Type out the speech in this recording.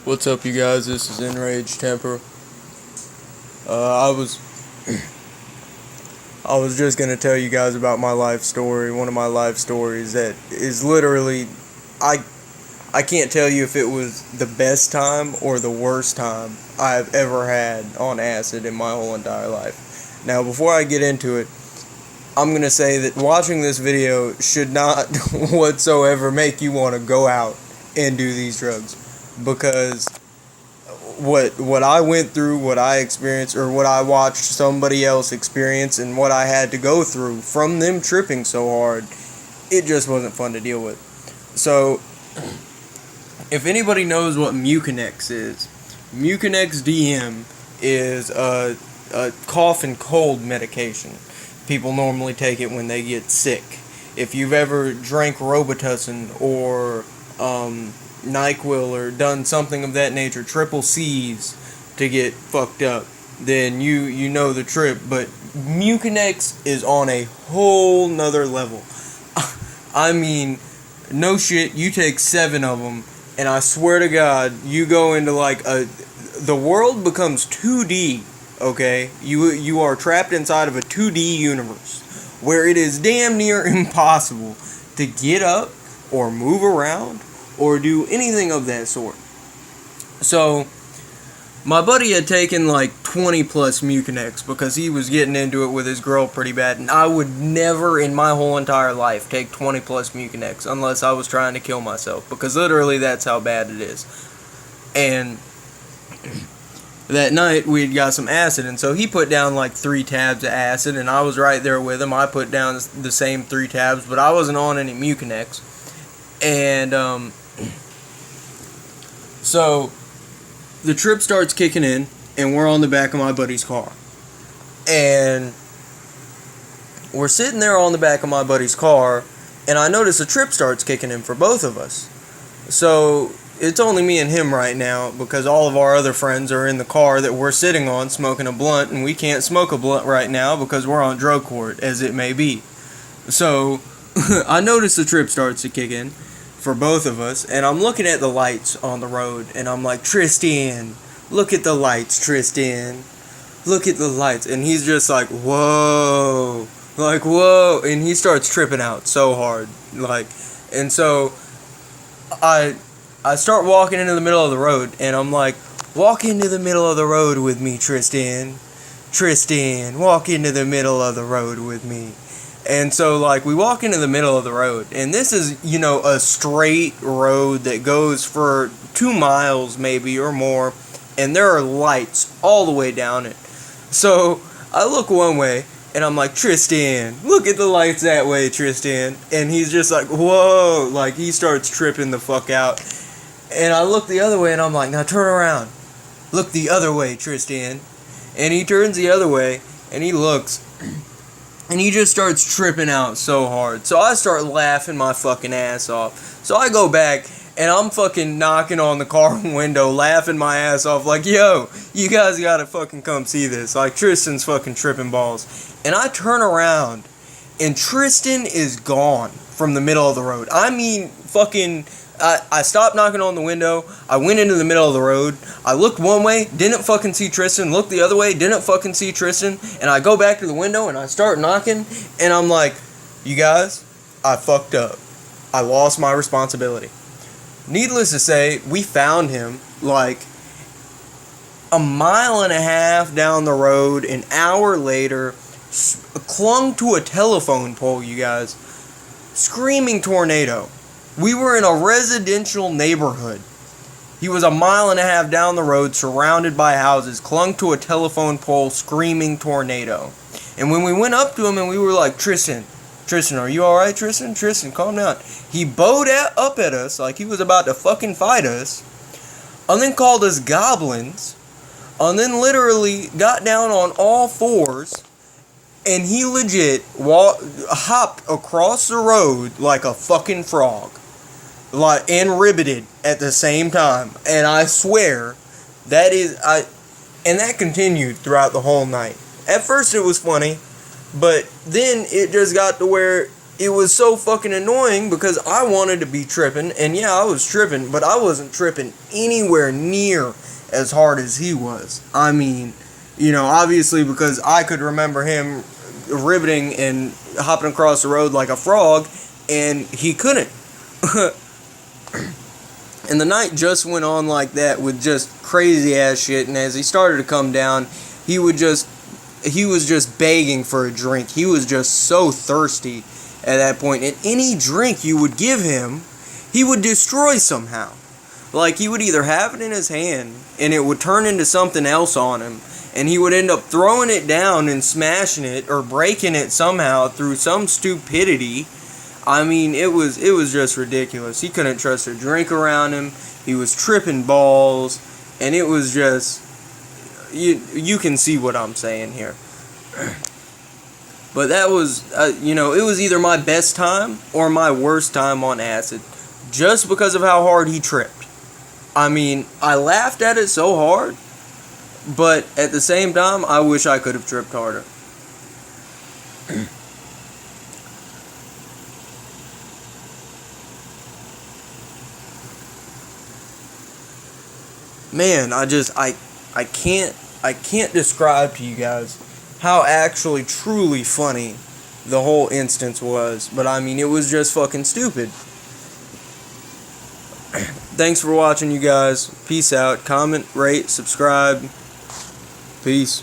What's up, you guys? This is Enraged Temper. I was just gonna tell you guys about my life story. One of my life stories that is literally, I can't tell you if it was the best time or the worst time I've ever had on acid in my whole entire life. Now, before I get into it, I'm gonna say that watching this video should not whatsoever make you want to go out and do these drugs, because what I went through, what I experienced, or what I watched somebody else experience, and what I had to go through from them tripping so hard, it just wasn't fun to deal with. So, if anybody knows what Mucinex is, Mucinex DM is a cough and cold medication. People normally take it when they get sick. If you've ever drank Robitussin or NyQuil or done something of that nature, triple C's to get fucked up, then you know the trip. But Mucinex is on a whole nother level. I mean, no shit, you take 7 of them, and I swear to God, you go into the world becomes 2D, okay? You are trapped inside of a 2D universe, where it is damn near impossible to get up, or move around, or do anything of that sort. So, my buddy had taken 20 plus Mucinex because he was getting into it with his girl pretty bad, and I would never in my whole entire life take 20 plus Mucinex unless I was trying to kill myself, because literally that's how bad it is. And that night we had got some acid, and so he put down 3 tabs of acid, and I was right there with him. I put down the same 3 tabs, but I wasn't on any Mucinex. And so the trip starts kicking in, and we're on the back of my buddy's car. And we're sitting there on the back of my buddy's car, and I notice the trip starts kicking in for both of us. So it's only me and him right now, because all of our other friends are in the car that we're sitting on smoking a blunt, and we can't smoke a blunt right now because we're on drug court, as it may be. So I notice the trip starts to kick in for both of us, and I'm looking at the lights on the road, and I'm like, Tristan, look at the lights, Tristan, look at the lights. And he's just like, whoa, whoa, and he starts tripping out so hard, and so I start walking into the middle of the road, and I'm like, walk into the middle of the road with me, Tristan, walk into the middle of the road with me. And so, we walk into the middle of the road, and this is, a straight road that goes for 2 miles maybe or more, and there are lights all the way down it. So, I look one way, and I'm like, Tristan, look at the lights that way, Tristan. And he's just like, whoa, he starts tripping the fuck out. And I look the other way, and I'm like, now turn around. Look the other way, Tristan. And he turns the other way, and he looks, and he just starts tripping out so hard. So I start laughing my fucking ass off. So I go back, and I'm fucking knocking on the car window, laughing my ass off, yo, you guys gotta fucking come see this. Tristan's fucking tripping balls. And I turn around, and Tristan is gone from the middle of the road. I mean, fucking, I stopped knocking on the window, I went into the middle of the road, I looked one way, didn't fucking see Tristan, looked the other way, didn't fucking see Tristan, and I go back to the window, and I start knocking, and I'm like, you guys, I fucked up. I lost my responsibility. Needless to say, we found him, a mile and a half down the road, an hour later, clung to a telephone pole, you guys, screaming tornado. We were in a residential neighborhood. He was a mile and a half down the road, surrounded by houses, clung to a telephone pole, screaming tornado. And when we went up to him and we were like, Tristan, are you alright, Tristan? Tristan, calm down. He bowed up at us like he was about to fucking fight us, and then called us goblins, and then literally got down on all fours, and he legit hopped across the road like a fucking frog. And ribbited at the same time. And I swear, and that continued throughout the whole night. At first it was funny, but then it just got to where it was so fucking annoying because I wanted to be tripping, and yeah, I was tripping, but I wasn't tripping anywhere near as hard as he was. I mean, obviously because I could remember him riveting and hopping across the road like a frog, and he couldn't. And the night just went on like that with just crazy ass shit, and as he started to come down, he was just begging for a drink. He was just so thirsty at that point, and any drink you would give him, he would destroy somehow. Like, he would either have it in his hand, and it would turn into something else on him, and he would end up throwing it down and smashing it, or breaking it somehow through some stupidity. I mean, it was just ridiculous. He couldn't trust a drink around him, he was tripping balls, and it was just, you can see what I'm saying here. But that was, it was either my best time or my worst time on acid, just because of how hard he tripped. I mean, I laughed at it so hard, but at the same time, I wish I could have tripped harder. Man, I can't describe to you guys how actually truly funny the whole instance was, but I mean, it was just fucking stupid. Thanks for watching, you guys. Peace out. Comment, rate, subscribe. Peace.